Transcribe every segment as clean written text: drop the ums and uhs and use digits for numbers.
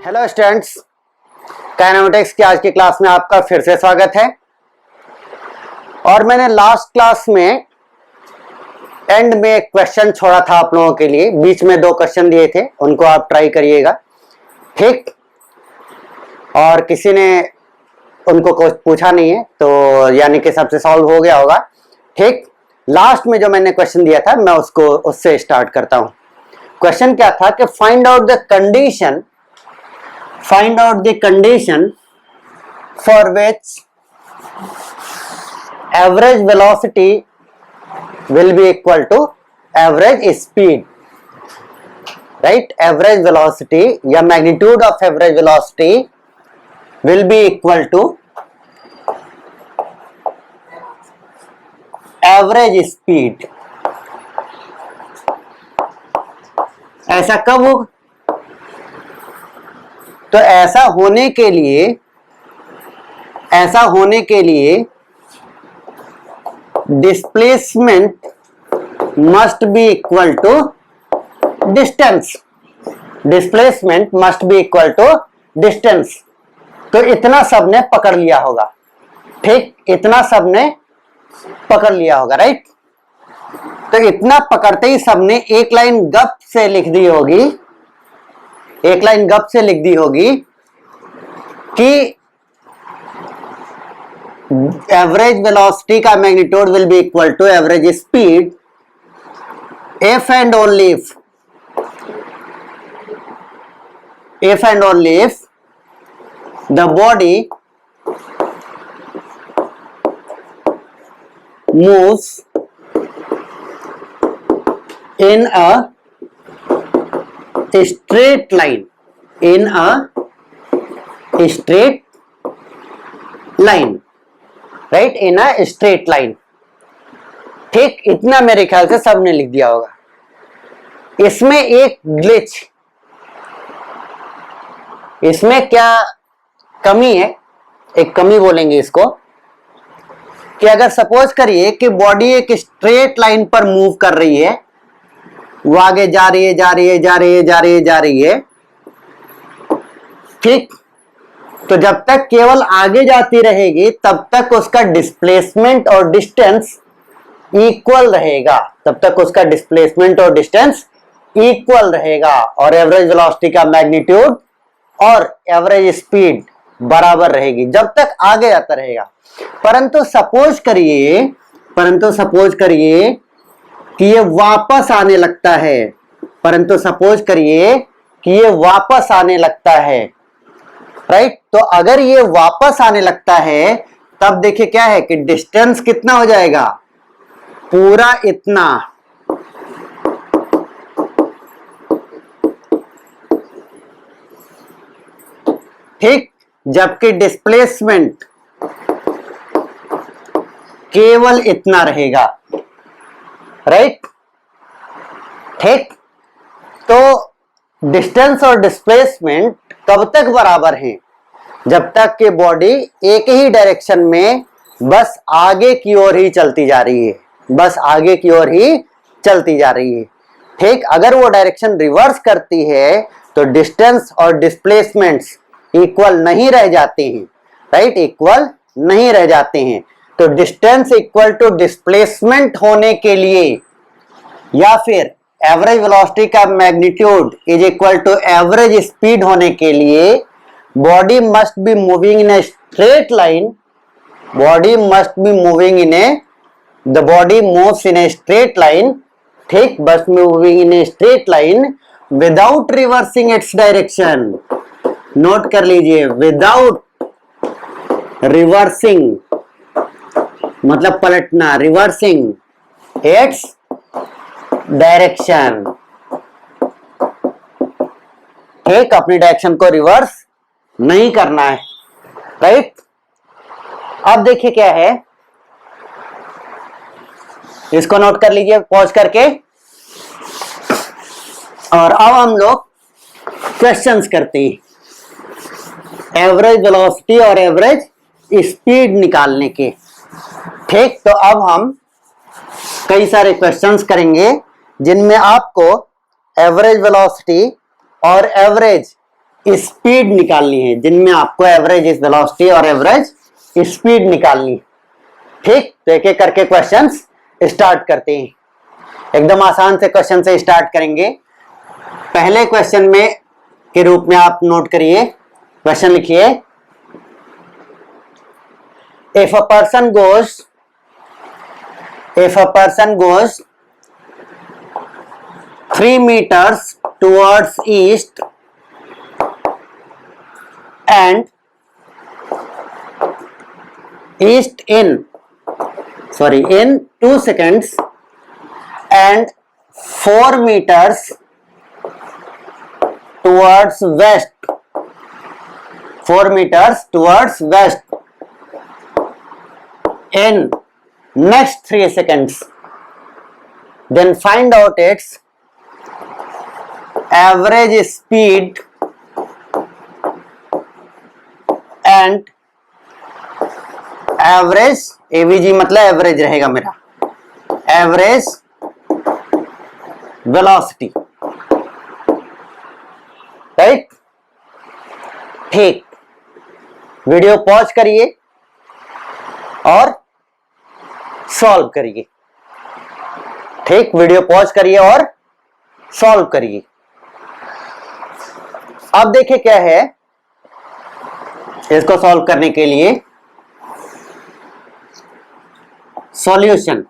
Hello students, kinematics की आज की क्लास में आपका फिर से स्वागत है। और मैंने लास्ट क्लास में एंड में एक क्वेश्चन छोड़ा था आप लोगों के लिए। बीच में 2 क्वेश्चन दिए थे, उनको आप ट्राई करिएगा, ठीक। और किसी ने उनको कुछ पूछा नहीं है, तो यानी कि सबसे सॉल्व हो गया होगा, ठीक। लास्ट में जो मैंने क्वेश्चन दिया था मैं उससे स्टार्ट करता हूं। क्वेश्चन क्या था कि find out the condition for which average velocity will be equal to average speed, right? Average velocity या magnitude of average velocity will be equal to average speed। ऐसा कब होगा? तो ऐसा होने के लिए displacement must be equal to distance. Displacement must be equal to distance. तो इतना सबने पकड़ लिया होगा, ठीक। इतना सबने पकड़ लिया होगा, राइट। तो इतना पकड़ते ही सबने एक लाइन गप से लिख दी होगी, कि एवरेज वेलोसिटी का magnitude will be equal to average speed if and only if the body moves in a straight line, right? In a straight line, ठीक। इतना मेरे ख्याल से सबने लिख दिया होगा। इसमें एक ग्लिच, इसमें क्या कमी है, एक कमी बोलेंगे इसको, कि अगर सपोज करिए कि बॉडी एक स्ट्रेट लाइन पर मूव कर रही है, वो आगे जा रही है, ठीक। तो जब तक केवल आगे जाती रहेगी तब तक उसका डिस्प्लेसमेंट और डिस्टेंस इक्वल रहेगा, और एवरेज वेलोसिटी का मैग्नीट्यूड और एवरेज स्पीड बराबर रहेगी जब तक आगे जाता रहेगा। परंतु सपोज करिए कि ये वापस आने लगता है, राइट। तो अगर ये वापस आने लगता है तब देखिए क्या है कि डिस्टेंस कितना हो जाएगा, पूरा इतना, ठीक। जबकि डिस्प्लेसमेंट केवल इतना रहेगा, राइट, ठीक। तो डिस्टेंस और डिस्प्लेसमेंट कब तक बराबर हैं? जब तक कि बॉडी एक ही डायरेक्शन में बस आगे की ओर ही चलती जा रही है, ठीक। अगर वो डायरेक्शन रिवर्स करती है तो डिस्टेंस और डिस्प्लेसमेंट्स इक्वल नहीं रह जाते हैं, राइट, इक्वल नहीं रह जाते हैं। तो डिस्टेंस इक्वल टू डिस्प्लेसमेंट होने के लिए, या फिर एवरेज वेलोसिटी का magnitude is equal to average speed होने के लिए, body must be moving in a straight line, the body moves in a straight line, ठीक, बस moving in a straight line without reversing its direction. Note कर लीजिए, without reversing मतलब पलटना, reversing its direction, ठीक। अपनी डायरेक्शन को reverse नहीं करना है, राइट। अब देखिए क्या है, इसको नोट कर लीजिए पॉज करके, और अब हम लोग क्वेश्चंस करते हैं एवरेज वेलोसिटी और एवरेज स्पीड निकालने के, ठीक। तो अब हम कई सारे क्वेश्चंस करेंगे जिनमें आपको एवरेज वेलोसिटी और एवरेज स्पीड निकालनी है, जिनमें आपको एवरेज वेलोसिटी और एवरेज स्पीड निकालनी है। ठीक, तो एक एक करके क्वेश्चंस स्टार्ट करते हैं। एकदम आसान से क्वेश्चन से स्टार्ट करेंगे। पहले क्वेश्चन में के रूप में आप नोट करिए, क्वेश्चन लिखिए, if a person goes 3 meters towards east and east in 2 seconds and 4 meters towards west in next 3 seconds, then find out its average speed and average, AVG मतलब एवरेज रहेगा मेरा, एवरेज वेलोसिटी। राइट, ठीक, video pause करिए और solve करिए। ठीक, video pause करिए और सॉल्व करिए। अब देखिए क्या है, इसको सॉल्व करने के लिए सॉल्यूशन।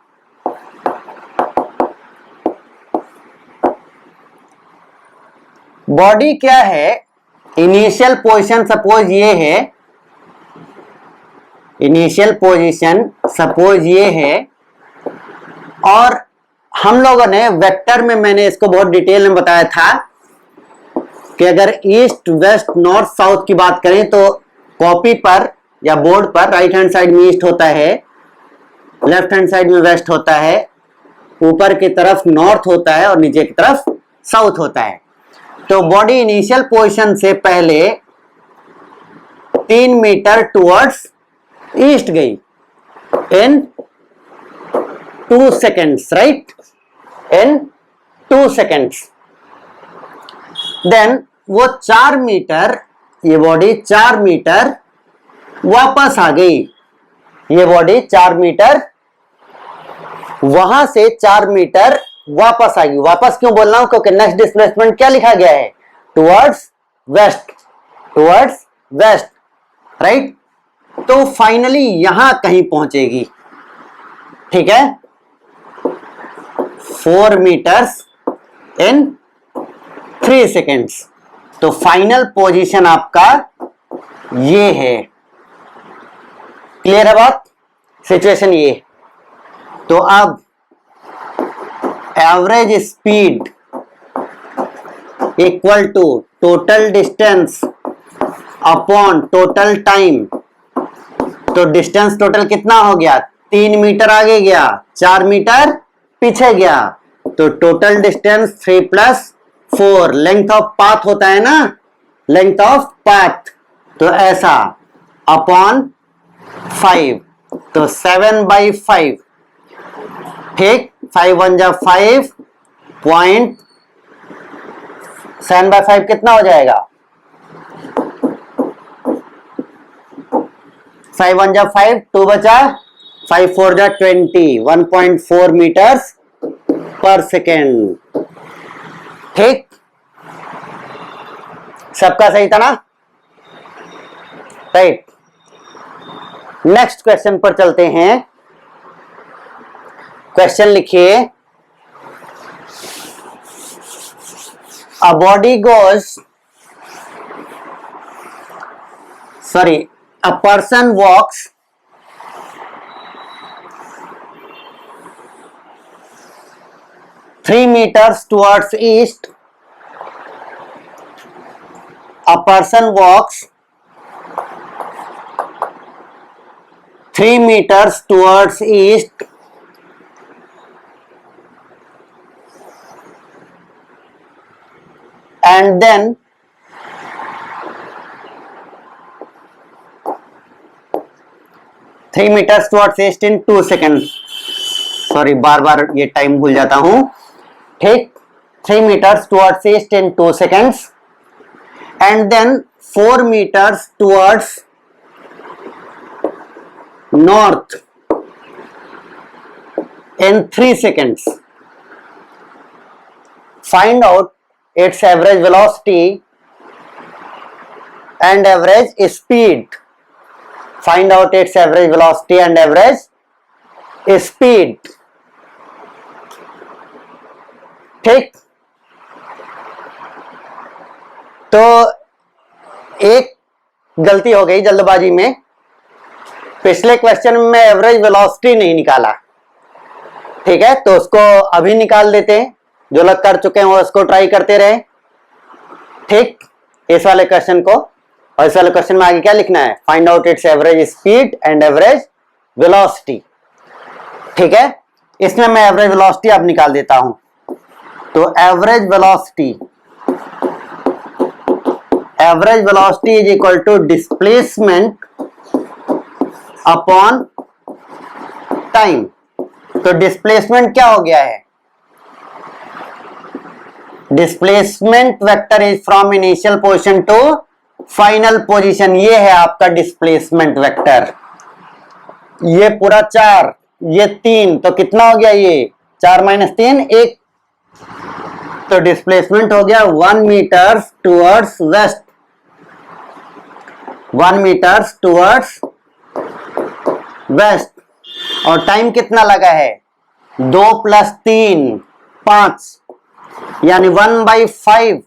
बॉडी क्या है, इनिशियल पोजीशन सपोज ये है, इनिशियल पोजीशन सपोज ये है, और हम लोगों ने वेक्टर में, मैंने इसको बहुत डिटेल में बताया था कि अगर ईस्ट वेस्ट नॉर्थ साउथ की बात करें तो कॉपी पर या बोर्ड पर राइट हैंड साइड में ईस्ट होता है, लेफ्ट हैंड साइड में वेस्ट होता है, ऊपर की तरफ नॉर्थ होता है और नीचे की तरफ साउथ होता है। तो बॉडी इनिशियल पोजीशन से पहले 3 मीटर टुवर्ड्स ईस्ट गई इन 2 seconds, राइट, इन 2 seconds। देन वो 4 मीटर, ये बॉडी 4 मीटर वापस आ गई, ये बॉडी 4 मीटर, वहां से 4 मीटर वापस आ गई। वापस क्यों बोल रहा हूं, क्योंकि नेक्स्ट डिस्प्लेसमेंट क्या लिखा गया है, टुवर्ड्स वेस्ट, राइट। तो फाइनली यहां कहीं पहुंचेगी, ठीक है, 4 मीटर्स इन 3 seconds। तो फाइनल पोजीशन आपका ये है। क्लियर है बात, सिचुएशन ये। तो अब average speed equal to total distance upon total time. तो डिस्टेंस टोटल कितना हो गया, 3 मीटर आगे गया, 4 मीटर पीछे गया, तो total distance 3 + 4, length of path होता है ना, लेंथ ऑफ पाथ, तो ऐसा अपॉन 5, तो 7/5। ठीक, 5 1 जा 5, 7/5 कितना हो जाएगा, 5 1 जा 5, 2 बचा, 5 4 जा 20, 1.4 मीटर्स पर सेकेंड। ठीक, सबका सही था ना, राइट। नेक्स्ट क्वेश्चन पर चलते हैं। क्वेश्चन लिखिए, a person walks 3 meters towards east. A person walks 3 meters towards east and then three metres towards east in 2 seconds। Sorry, बार बार ये टाइम भूल जाता हूं। ठीक, 3 meters towards east in 2 seconds and then 4 meters towards north in 3 seconds. Find out its average velocity and average speed. Find out its average velocity and average speed. ठीक, तो एक गलती हो गई जल्दबाजी में। पिछले क्वेश्चन में एवरेज वेलोसिटी नहीं निकाला, ठीक है, तो उसको अभी निकाल देते हैं। जो लोग कर चुके हैं वो उसको ट्राई करते रहे, ठीक, इस वाले क्वेश्चन को। और इस वाले क्वेश्चन में आगे क्या लिखना है? Find out it's average speed and average velocity, ठीक है। इसमें मैं एवरेज वेलोसिटी अब निकाल देता हूं। तो average velocity is equal to displacement upon time. तो डिस्प्लेसमेंट क्या हो गया है? Displacement vector is from initial position to final position. ये है आपका डिस्प्लेसमेंट वेक्टर। ये पूरा 4, ये 3, तो कितना हो गया? ये 4 - 3 1। तो डिस्प्लेसमेंट हो गया 1 meters towards west, 1 meters towards west. और टाइम कितना लगा है? 2 + 3 5, यानी 1/5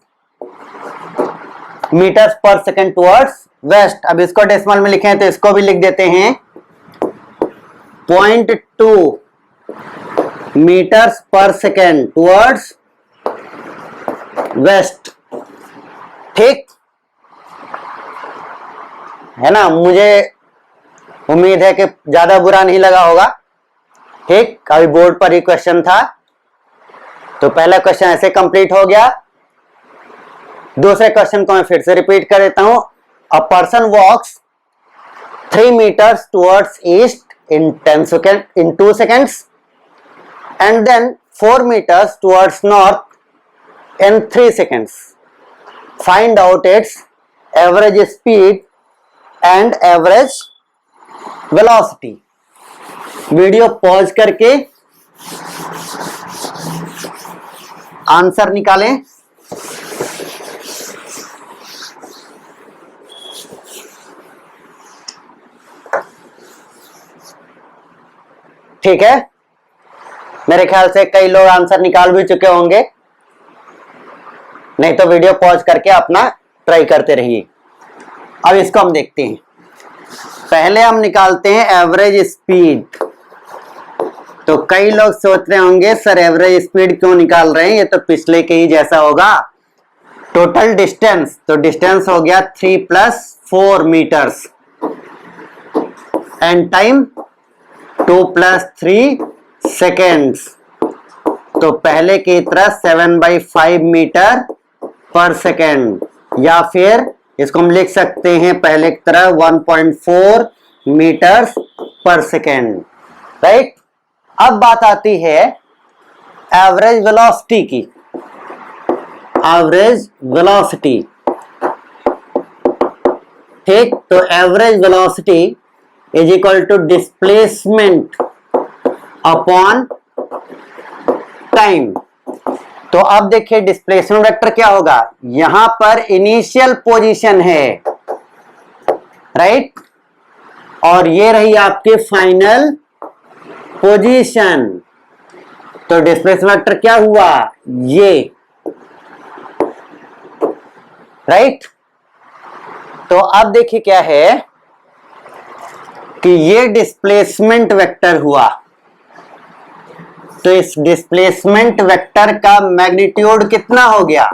मीटर्स पर सेकेंड टुवर्ड्स वेस्ट। अब इसको डेसिमल में लिखें तो इसको भी लिख देते हैं 0.2 मीटर्स पर सेकेंड टुवर्ड्स वेस्ट, ठीक है ना। मुझे उम्मीद है कि ज्यादा बुरा नहीं लगा होगा, ठीक। अभी बोर्ड पर ही क्वेश्चन था, तो पहला क्वेश्चन ऐसे कंप्लीट हो गया। दूसरे क्वेश्चन को मैं फिर से रिपीट कर देता हूं। A person walks 3 meters towards east in 2 seconds and then 4 meters towards north in 3 seconds. Find out its average speed and average velocity. Video pause करके आंसर निकालें। ठीक है, मेरे ख्याल से कई लोग आंसर निकाल भी चुके होंगे, नहीं तो वीडियो पॉज करके अपना ट्राई करते रहिए। अब इसको हम देखते हैं। पहले हम निकालते हैं एवरेज स्पीड। तो कई लोग सोच रहे होंगे सर एवरेज स्पीड क्यों निकाल रहे हैं, ये तो पिछले के ही जैसा होगा। टोटल डिस्टेंस, तो डिस्टेंस हो गया 3 + 4 मीटर्स एंड टाइम 2 + 3 सेकेंड्स। तो पहले की तरह 7/5 मीटर पर सेकेंड, या फिर इसको हम लिख सकते हैं पहले की तरह 1.4 मीटर्स पर सेकेंड, राइट। अब बात आती है एवरेज वेलोसिटी की। एवरेज वेलोसिटी, ठीक। तो average velocity is equal to displacement upon time. तो अब देखिए डिस्प्लेसमेंट वेक्टर क्या होगा। यहां पर इनिशियल पोजीशन है, राइट, और ये रही आपके फाइनल पोजीशन। तो डिस्प्लेसमेंट वेक्टर क्या हुआ? ये, राइट। तो अब देखिए क्या है कि ये डिस्प्लेसमेंट वेक्टर हुआ। तो इस डिस्प्लेसमेंट वेक्टर का मैग्नीट्यूड कितना हो गया?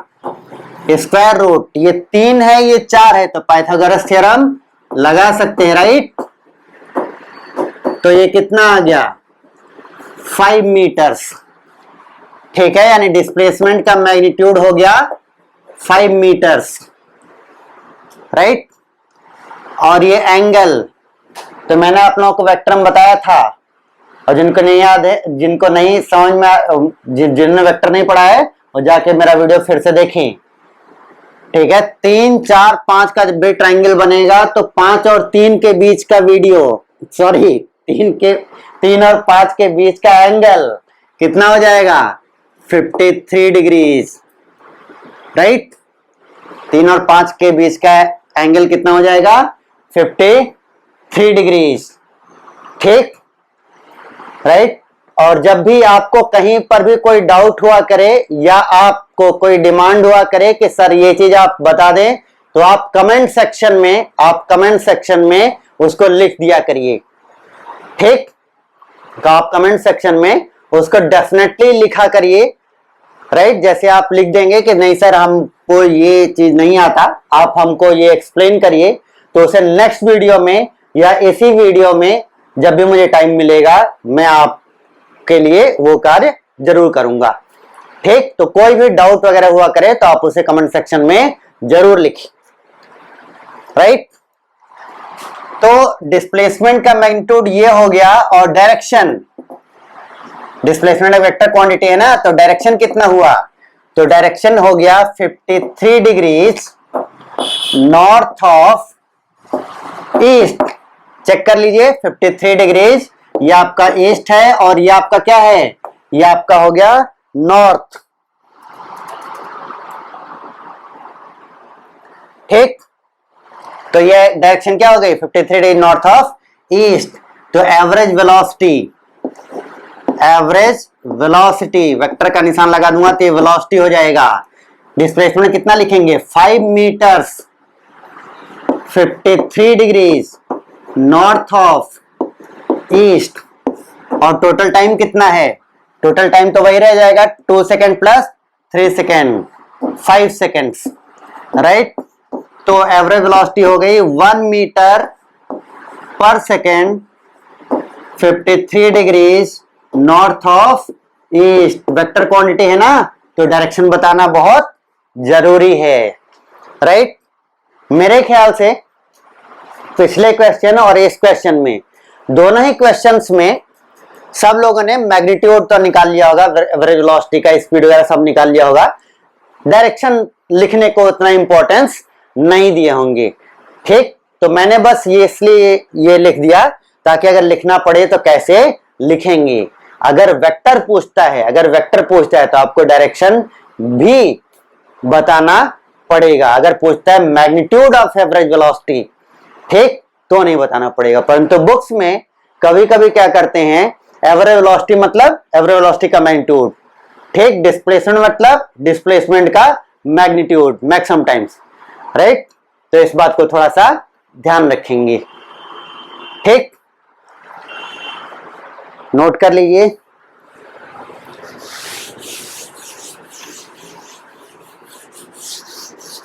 स्क्वायर रूट, ये 3 है, ये 4 है, तो पाइथागोरस थ्योरम लगा सकते हैं, राइट। तो ये कितना आ गया? 5 मीटर्स, ठीक है, यानी डिस्प्लेसमेंट का मैग्नीट्यूड हो गया 5 मीटर्स, राइट। और ये एंगल, तो मैंने आप लोगों को वेक्टर में बताया था, और जिनको नहीं याद है, जिनको नहीं समझ में, जिन्होंने वेक्टर नहीं पढ़ा है वो जाके मेरा वीडियो फिर से देखें। ठीक है, 3 4 5 का जब भी ट्राइंगल बनेगा तो 5 और 3 के बीच का वीडियो, सॉरी 3 और 5 के बीच का एंगल कितना हो जाएगा? 53 डिग्रीज, राइट। 3 और 5 के बीच का एंगल कितना हो जाएगा? 53 डिग्रीज, ठीक, राइट। और जब भी आपको कहीं पर भी कोई डाउट हुआ करे या आपको कोई डिमांड हुआ करे कि सर ये चीज आप बता दें, तो आप कमेंट सेक्शन में उसको लिख दिया करिए, ठीक। तो आप कमेंट सेक्शन में उसको डेफिनेटली लिखा करिए, राइट। जैसे आप लिख देंगे कि नहीं सर हमको ये चीज नहीं आता, आप हमको ये एक्सप्लेन करिए, तो उसे नेक्स्ट वीडियो में या इसी वीडियो में जब भी मुझे टाइम मिलेगा मैं आपके लिए वो कार्य जरूर करूंगा, ठीक। तो कोई भी डाउट वगैरह हुआ करे तो आप उसे कमेंट सेक्शन में जरूर लिखिए, राइट। तो डिस्प्लेसमेंट का मैग्नीट्यूड ये हो गया, और डायरेक्शन, डिस्प्लेसमेंट एक वेक्टर क्वांटिटी है ना, तो डायरेक्शन कितना हुआ? तो डायरेक्शन हो गया 53 degrees north of east. Check कर लीजिए, 53 डिग्रीज ये आपका ईस्ट है और ये आपका क्या है? ये आपका हो गया नॉर्थ, ठीक। तो ये डायरेक्शन क्या हो गई? 53 डिग्री नॉर्थ ऑफ ईस्ट। तो एवरेज वेलोसिटी वेक्टर का निशान लगा दूंगा तो ये वेलोसिटी हो जाएगा। डिस्प्लेसमेंट कितना लिखेंगे? 5 meters 53 degrees north of east. और टोटल टाइम कितना है? टोटल टाइम तो वही रह जाएगा, 2 second plus 3 second, 5 seconds, right. तो एवरेज वेलोसिटी हो गई 1 meter per second 53 degrees north of east. Vector quantity है ना, तो डायरेक्शन बताना बहुत जरूरी है, राइट। मेरे ख्याल से पिछले क्वेश्चन और इस क्वेश्चन में, दोनों ही क्वेश्चंस में सब लोगों ने मैग्नीट्यूड तो निकाल लिया होगा, एवरेज वेलोसिटी का स्पीड वगैरह सब निकाल लिया होगा, डायरेक्शन लिखने को उतना इंपॉर्टेंस नहीं दिए होंगे, ठीक। तो मैंने बस ये इसलिए ये लिख दिया ताकि अगर लिखना पड़े तो कैसे लिखेंगे। अगर वेक्टर पूछता है तो आपको डायरेक्शन भी बताना पड़ेगा। अगर पूछता है मैग्नीट्यूड ऑफ एवरेज वेलोसिटी, ठीक, तो नहीं बताना पड़ेगा। परंतु बुक्स में कभी कभी क्या करते हैं, एवरेज वेलोसिटी मतलब एवरेज वेलोसिटी का मैग्नीट्यूड, ठीक। डिस्प्लेसमेंट मतलब डिस्प्लेसमेंट का मैग्नीट्यूड मैक्सिमम टाइम्स, राइट। तो इस बात को थोड़ा सा ध्यान रखेंगे, ठीक, नोट कर लीजिए।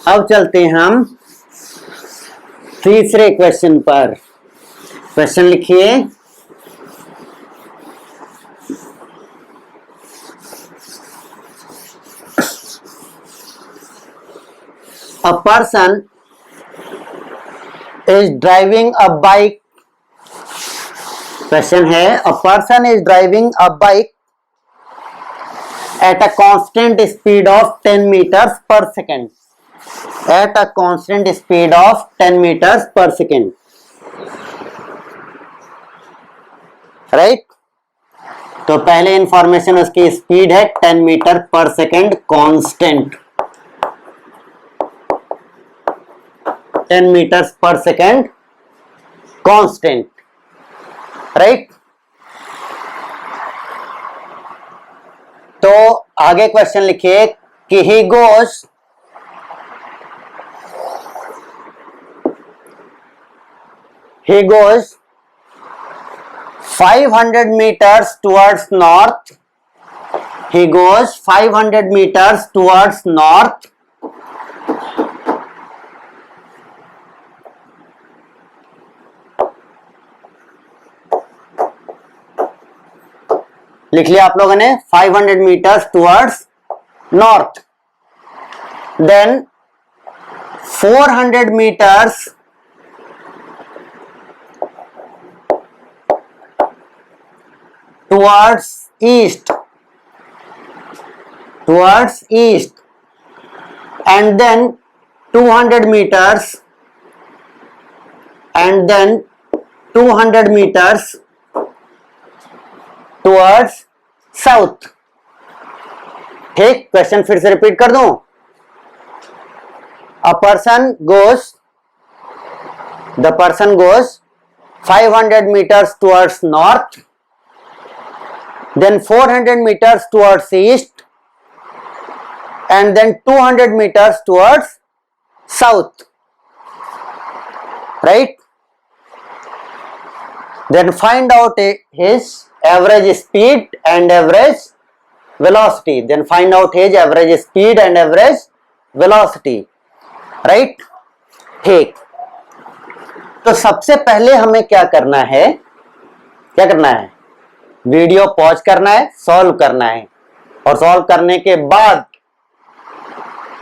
अब चलते हैं हम तीसरे क्वेश्चन पर। क्वेश्चन लिखिए, a person is driving a bike। Question है, a person is driving a bike at a constant speed of 10 meters per second, at a constant speed of 10 meters per second, right. तो पहले information उसकी speed है 10 metre per second constant, 10 metres पर second constant, right. तो आगे question लिखिए कि he goes 500 meters towards north, he goes 500 meters towards north, लिख लिया आप लोगों ने, 500 meters towards north, then 400 meters towards east, and then 200 meters and then 200 meters towards south. ठीक, क्वेश्चन फिर से रिपीट कर दूं. The person goes 500 meters towards north, then 400 meters towards east, and then 200 meters towards south, right? Then find out his average speed and average velocity. Then find out his average speed and average velocity, right? ठीक, तो सबसे पहले हमें क्या करना है, video pause करना है, सॉल्व करना है, और सॉल्व करने के बाद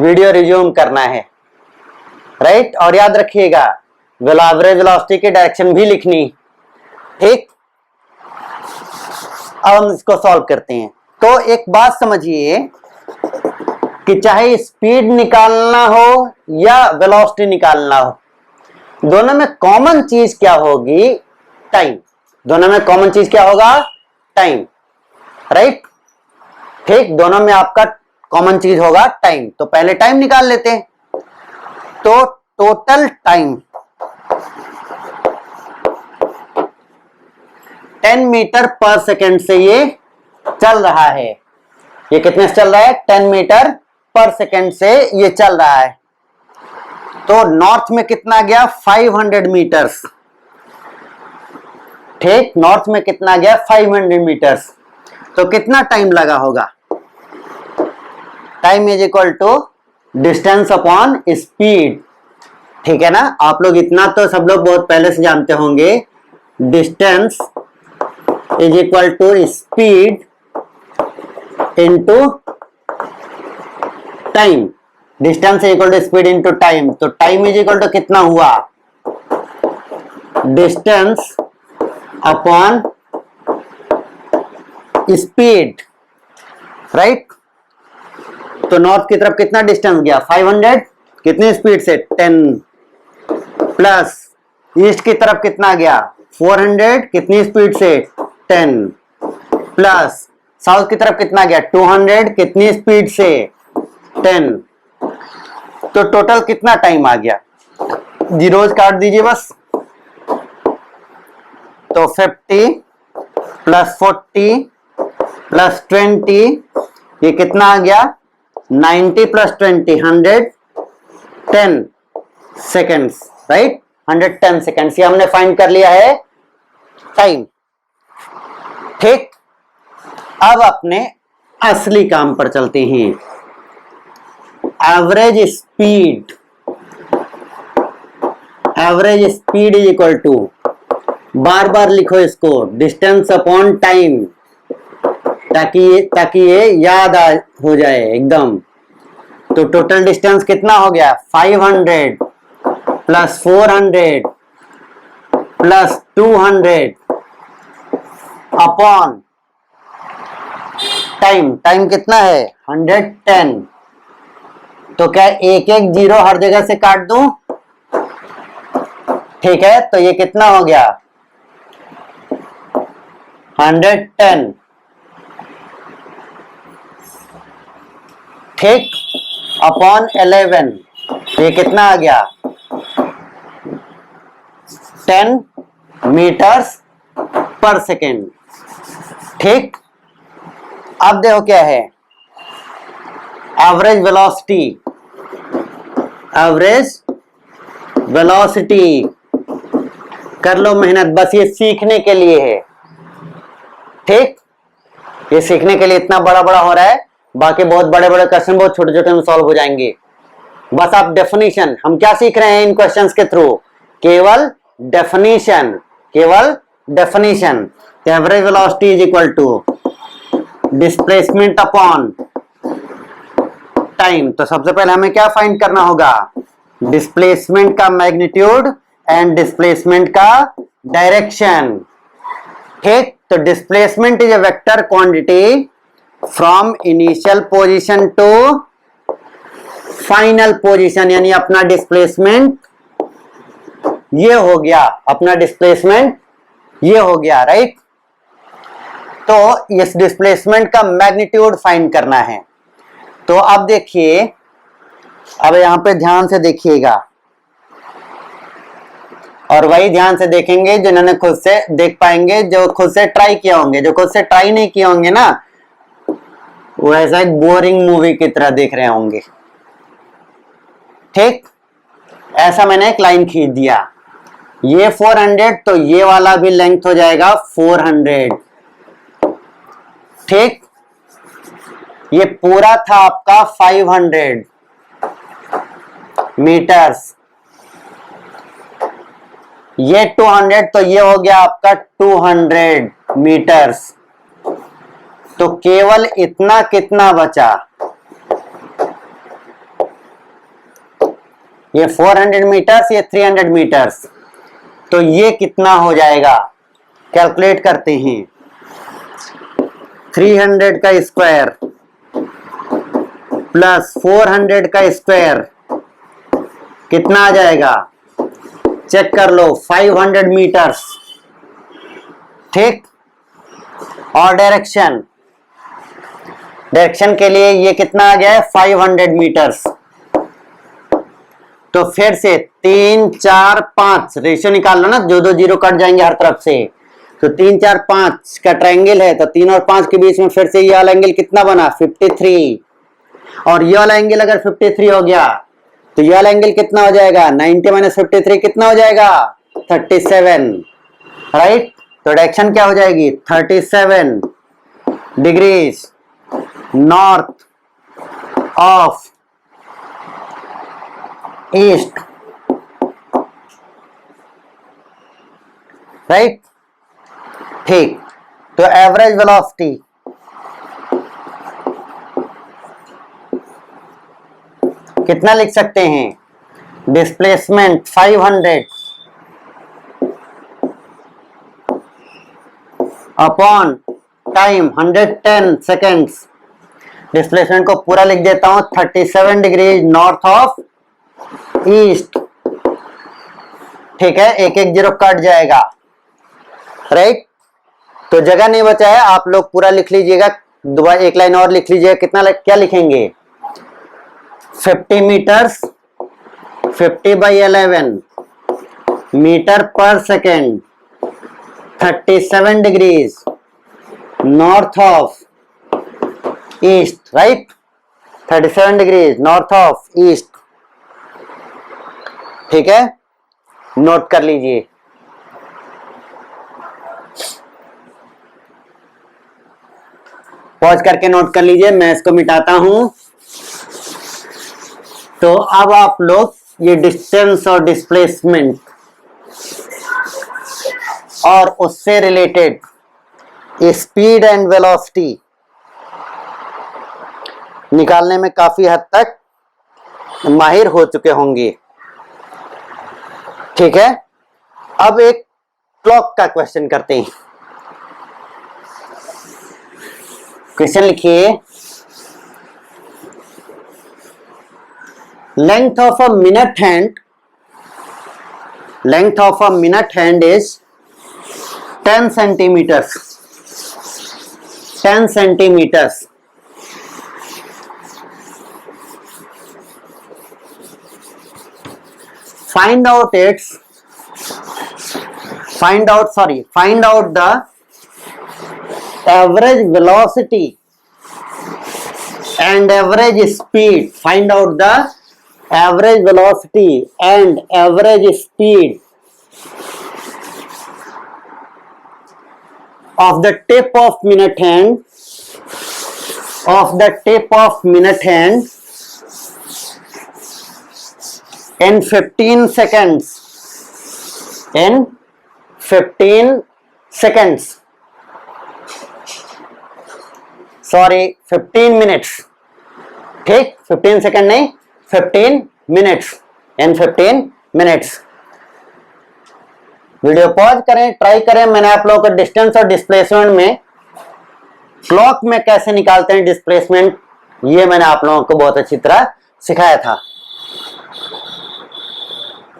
वीडियो रिज्यूम करना है, राइट? और याद रखिएगा एवरेज वेलोसिटी की डायरेक्शन भी लिखनी. ठीक, अब हम इसको सॉल्व करते हैं. तो एक बात समझिए कि चाहे स्पीड निकालना हो या वेलोसिटी निकालना हो, दोनों में कॉमन चीज क्या होगी? टाइम. दोनों में कॉमन चीज क्या होगा? Time, right? ठीक, दोनों में आपका कॉमन चीज होगा टाइम. तो पहले टाइम निकाल लेते हैं. तो total time 10 metre per second से ये चल रहा है. ये कितने से चल रहा है? 10 मीटर पर सेकेंड से ये चल रहा है. तो नॉर्थ में कितना गया? 500 मीटर्स. ठीक, नॉर्थ में कितना गया? 500 मीटर्स. तो कितना टाइम लगा होगा? Time is equal to distance upon speed. ठीक है ना? आप लोग इतना तो सब लोग बहुत पहले से जानते होंगे. Distance is equal to speed into time. Distance is equal to speed into time. तो टाइम इज इक्वल टू कितना हुआ? Distance upon speed, right? तो नॉर्थ की तरफ कितना डिस्टेंस गया? 500. कितनी स्पीड से? 10. प्लस ईस्ट की तरफ कितना गया? 400. कितनी स्पीड से? 10. प्लस साउथ की तरफ कितना गया? 200. कितनी स्पीड से? 10. तो टोटल कितना टाइम आ गया? जीरोज काट दीजिए बस. तो 50 प्लस 40 प्लस 20, ये कितना आ गया? 90 प्लस 20 110 सेकेंड्स, राइट? 110 सेकेंड्स. ये हमने फाइंड कर लिया है टाइम. ठीक, अब अपने असली काम पर चलते हैं. Average speed. Average speed is equal to, बार बार लिखो इसको, डिस्टेंस अपॉन टाइम, ताकि ये याद हो जाए एकदम. तो टोटल डिस्टेंस कितना हो गया? 500 plus 400 plus 200 upon time. Time कितना है? 110. तो क्या एक एक जीरो हर जगह से काट दूं? ठीक है, तो ये कितना हो गया? 110. ठीक, अपॉन 11. ये कितना आ गया? 10 मीटर्स पर सेकेंड. ठीक, अब देखो क्या है एवरेज वेलोसिटी. एवरेज वेलोसिटी कर लो मेहनत, बस ये सीखने के लिए है. ठीक, ये सीखने के लिए इतना बड़ा बड़ा हो रहा है. बाकी बहुत बड़े बड़े क्वेश्चन बहुत छोटे छोटे में सॉल्व हो जाएंगे. बस आप डेफिनेशन, हम क्या सीख रहे हैं इन क्वेश्चंस के थ्रू? केवल डेफिनेशन, केवल definition. Average velocity is equal to displacement upon time. तो सबसे पहले हमें क्या फाइंड करना होगा? डिस्प्लेसमेंट का मैग्नीट्यूड एंड डिस्प्लेसमेंट का डायरेक्शन. ठीक, तो displacement is a vector quantity from initial position to final position यानी अपना डिस्प्लेसमेंट ये हो गया, अपना डिस्प्लेसमेंट ये हो गया, राइट। तो इस डिस्प्लेसमेंट का मैग्नीट्यूड फाइंड करना है। तो अब देखिए, अब यहां पे ध्यान से देखिएगा और वही ध्यान से देखेंगे जिन्होंने खुद से देख पाएंगे, जो खुद से ट्राई किए होंगे। जो खुद से ट्राई नहीं किए होंगे ना, वो ऐसा एक बोरिंग मूवी की तरह देख रहे होंगे। ठीक, ऐसा मैंने एक लाइन खींच दिया, ये 400 तो ये वाला भी लेंथ हो जाएगा 400। ठीक, ये पूरा था आपका 500 मीटर्स, ये 200 तो ये हो गया आपका 200 मीटर्स। तो केवल इतना कितना बचा, ये 400 मीटर्स, ये 300 मीटर्स, तो ये कितना हो जाएगा, कैलकुलेट करते हैं। 300 का स्क्वायर प्लस 400 का स्क्वायर कितना आ जाएगा, चेक कर लो, 500 मीटर्स। ठीक, और डायरेक्शन के लिए ये कितना आ गया है, 500 मीटर्स। तो फिर से 3 4 5 रेशियो निकाल लो ना, जो दो जीरो कट जाएंगे हर तरफ से। तो 3 4 5 का ट्रायंगल है, तो 3 और 5 के बीच में फिर से ये वाला एंगल कितना बना, 53। और ये वाला एंगल अगर 53 हो गया तो ये वाला एंगल कितना हो जाएगा, 90 माइनस 53 कितना हो जाएगा, 37, राइट। तो डायरेक्शन क्या हो जाएगी, 37 degrees north of east, right. ठीक, तो एवरेज वेलोसिटी कितना लिख सकते हैं, displacement 500 upon time 110 seconds. Displacement को पूरा लिख देता हूं, 37 डिग्री नॉर्थ ऑफ ईस्ट। ठीक है, एक एक जीरो कट जाएगा, राइट। तो जगह नहीं बचा है, आप लोग पूरा लिख लीजिएगा, दोबारा एक लाइन और लिख लीजिएगा। कितना क्या लिखेंगे, 50 metres, 50/11 metre per second, 37 degrees north of east, right. 37 degrees north of east. ठीक है, नोट कर लीजिए। पॉज करके नोट कर लीजिए, मैं इसको मिटाता हूं। तो अब आप लोग ये डिस्टेंस और डिस्प्लेसमेंट और उससे रिलेटेड स्पीड एंड वेलोसिटी निकालने में काफी हद तक माहिर हो चुके होंगे। ठीक है, अब एक क्लॉक का क्वेश्चन करते हैं। क्वेश्चन लिखिए, length of a minute hand is 10 centimeters. 10 centimeters. Find out the average velocity and average speed. Find out the average velocity and average speed of the tip of minute hand in 15 seconds. In 15 seconds. Sorry, 15 minutes. ठीक, 15 second नहीं, 15 minutes in 15 minutes. Video pause करें, try करें। मैंने आप लोगों को distance और displacement में क्लॉक में कैसे निकालते हैं डिस्प्लेसमेंट, ये मैंने आप लोगों को बहुत अच्छी तरह सिखाया था।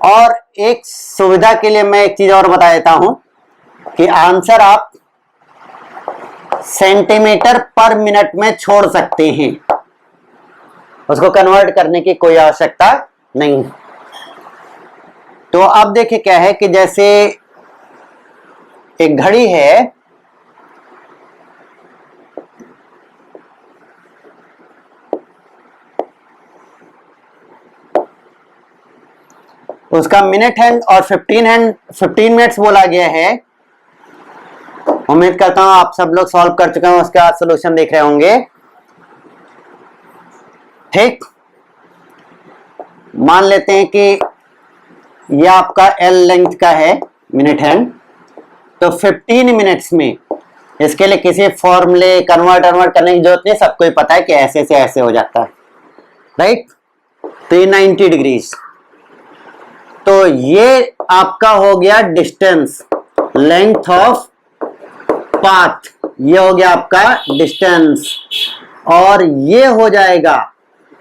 और एक सुविधा के लिए मैं एक चीज और बता देता हूं कि आंसर आप सेंटीमीटर पर मिनट में छोड़ सकते हैं, उसको कन्वर्ट करने की कोई आवश्यकता नहीं। तो अब देखिए क्या है कि जैसे एक घड़ी है, उसका मिनट हैंड और 15 मिनट्स बोला गया है। उम्मीद करता हूं आप सब लोग सॉल्व कर चुके हैं, उसका सॉल्यूशन देख रहे होंगे। ठीक, मान लेते हैं कि यह आपका L लेंथ का है मिनट हैंड, तो 15 मिनट्स में इसके लिए किसी फॉर्मूले कन्वर्ट करने की जरूरत नहीं, सबको ही पता है कि ऐसे से ऐसे हो जाता है, राइट। तो ये 90 डिग्रीज, तो ये आपका हो गया डिस्टेंस, लेंथ ऑफ पाथ, ये हो गया आपका डिस्टेंस, और ये हो जाएगा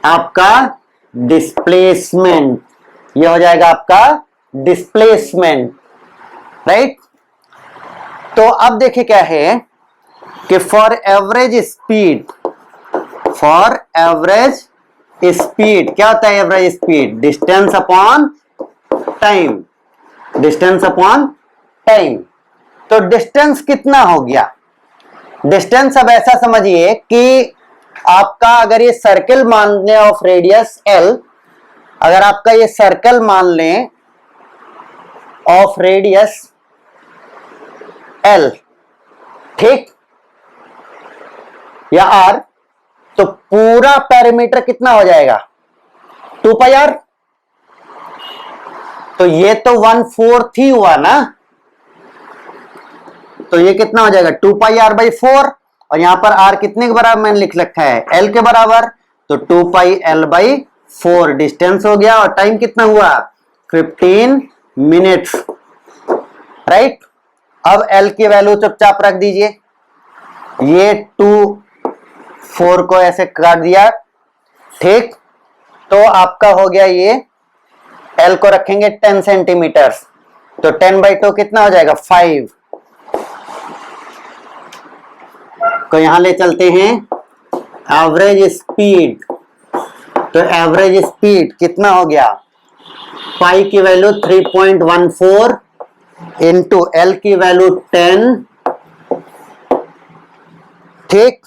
आपका डिस्प्लेसमेंट, ये हो जाएगा आपका डिस्प्लेसमेंट, राइट। तो अब देखिए क्या है कि फॉर एवरेज स्पीड, क्या होता है average speed? Distance upon time, distance upon time. तो डिस्टेंस कितना हो गया? डिस्टेंस अब ऐसा समझिए कि आपका अगर ये सर्कल मान लें ऑफ रेडियस L, अगर आपका ये सर्कल मान लें ऑफ रेडियस L, ठीक, या R, तो पूरा पेरीमीटर कितना हो जाएगा? 2 पाई R। तो ये तो 1/4 ही हुआ ना, तो ये कितना हो जाएगा? 2 पाई R बाई 4, और यहां पर R कितने के बराबर मैंने लिख रखा है? L के बराबर, तो 2 पाई L बाई 4 डिस्टेंस हो गया, और टाइम कितना हुआ? 15 मिनट्स, राइट। अब L की वैल्यू चुपचाप रख दीजिए, ये 2 4 को ऐसे काट दिया, ठीक। तो आपका हो गया ये L को रखेंगे 10 सेंटीमीटर, तो 10/2 कितना हो जाएगा? 5 को यहां ले चलते हैं। एवरेज स्पीड, तो एवरेज स्पीड कितना हो गया? पाई की वैल्यू 3.14 इंटू L की वैल्यू 10, ठीक,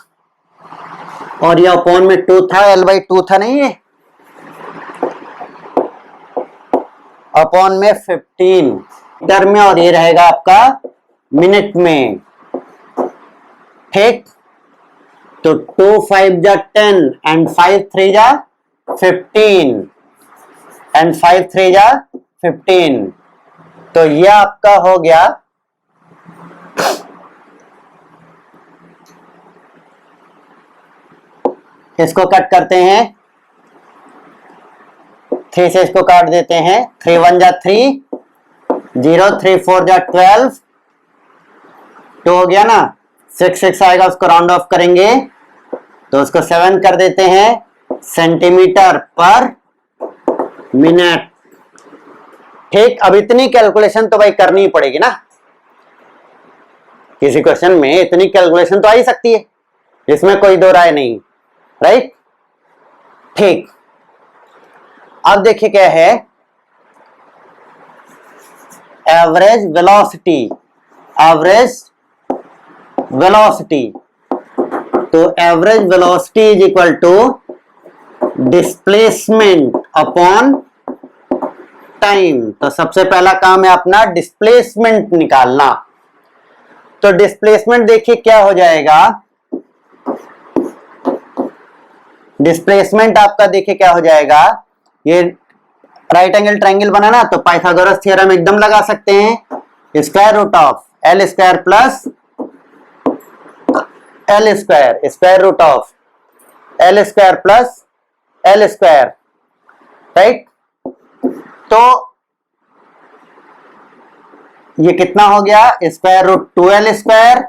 और ये अपॉन में 2 था, L/2 था नहीं, ये अपॉन में 15 मीटर में, और ये रहेगा आपका मिनट में, ठीक। तो 2 5 जा 10 एंड 5 3 जा 15 एंड 5 3 जा 15, तो यह आपका हो गया इसको कट करते हैं, 3 से इसको काट देते हैं, 3 1 जा 3, 0 3 4 जा 12, 2 हो गया ना, 6 6 आएगा, उसको राउंड ऑफ करेंगे तो उसको 7 कर देते हैं सेंटीमीटर पर मिनट, ठीक। अब इतनी कैलकुलेशन तो भाई करनी ही पड़ेगी ना, किसी क्वेश्चन में इतनी कैलकुलेशन तो आ ही सकती है, इसमें कोई दो राय नहीं, राइट, ठीक। अब देखिए क्या है, एवरेज वेलोसिटी, एवरेज वेलोसिटी, तो average velocity is equal to displacement upon time. तो सबसे पहला काम है अपना डिस्प्लेसमेंट निकालना, तो डिस्प्लेसमेंट देखिए क्या हो जाएगा, डिस्प्लेसमेंट आपका देखिए क्या हो जाएगा, ये राइट एंगल ट्रायंगल बनाना, तो पाइथागोरस थ्योरम एकदम लगा सकते हैं, square root of L square plus L square, square root of L square plus L square, right. तो ये कितना हो गया? स्क्वायर रूट 2L स्क्वायर,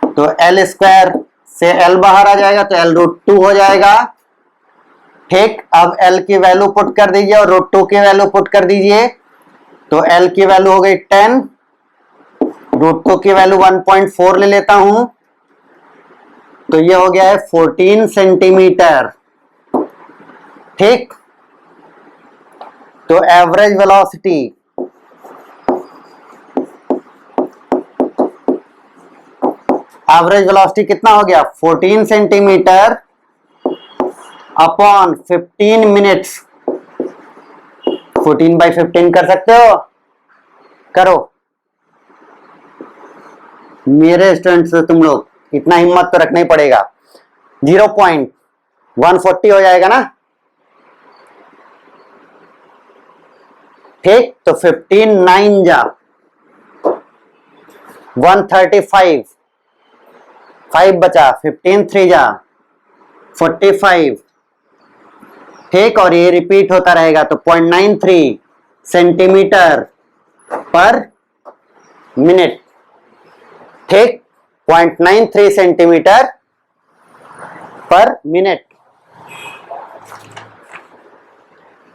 तो L स्क्वायर से L बाहर आ जाएगा, तो L रूट 2 हो जाएगा, ठीक, अब L की वैल्यू पुट कर दीजिए और √2 की वैल्यू पुट कर दीजिए। तो L की वैल्यू हो गई 10, √2 की वैल्यू 1.4 ले लेता हूं, तो ये हो गया है 14 सेंटीमीटर। ठीक, तो एवरेज वेलोसिटी कितना हो गया? 14 सेंटीमीटर अपॉन 15 मिनट्स। 14/15 कर सकते हो? करो मेरे स्टूडेंट से, तुम लोग इतना हिम्मत तो रखना ही पड़ेगा। 0.140 हो जाएगा ना? ठीक, तो 15 9 जा 135, 5 बचा, 15 3 जा 45। ठीक, और ये रिपीट होता रहेगा, तो 0.93 सेंटीमीटर पर मिनट। ठीक, 0.93 सेंटीमीटर पर मिनट।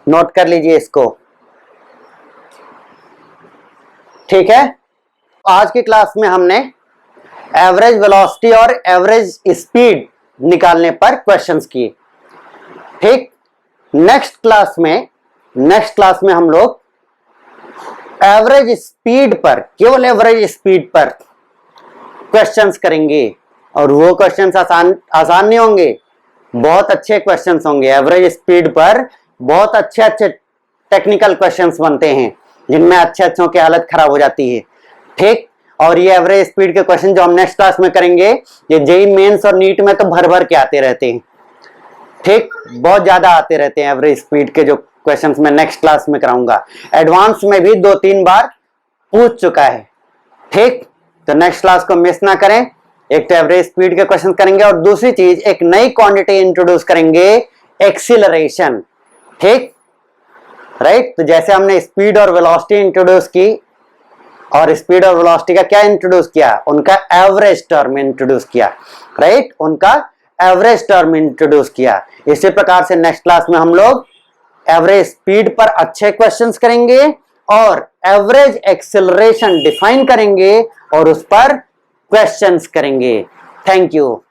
नोट कर लीजिए इसको। ठीक है, आज की क्लास में हमने एवरेज वेलोसिटी और एवरेज स्पीड निकालने पर क्वेश्चंस किए। ठीक, नेक्स्ट क्लास में हम लोग एवरेज स्पीड पर, केवल एवरेज स्पीड पर क्वेश्चंस करेंगे। और वो क्वेश्चंस आसान नहीं होंगे, बहुत अच्छे क्वेश्चंस होंगे। एवरेज स्पीड पर बहुत अच्छे टेक्निकल क्वेश्चंस बनते हैं, जिनमें अच्छों की हालत खराब हो जाती है। ठीक, और ये एवरेज स्पीड के क्वेश्चन जो हम नेक्स्ट क्लास में करेंगे, ये जेईई मेंस और नीट में तो भर भर के आते रहते हैं। ठीक, बहुत ज्यादा आते रहते हैं एवरेज स्पीड के जो क्वेश्चंस मैं नेक्स्ट क्लास में कराऊंगा। एडवांस में भी 2-3 बार पूछ चुका है। ठीक, तो नेक्स्ट क्लास को मिस ना करें। एक तो एवरेज स्पीड के क्वेश्चन करेंगे, और दूसरी चीज एक नई क्वांटिटी इंट्रोड्यूस करेंगे, एक्सीलरेशन। ठीक, राइट, तो जैसे हमने स्पीड और वेलोसिटी इंट्रोड्यूस की, और स्पीड और वेलोसिटी का क्या इंट्रोड्यूस किया? उनका एवरेज टर्म इंट्रोड्यूस किया। राइट, उनका एवरेज टर्म इंट्रोड्यूस किया। इसी प्रकार से नेक्स्ट क्लास में हम लोग एवरेज स्पीड पर अच्छे क्वेश्चंस करेंगे और एवरेज एक्सेलरेशन डिफाइन करेंगे और उस पर क्वेश्चंस करेंगे। Thank you.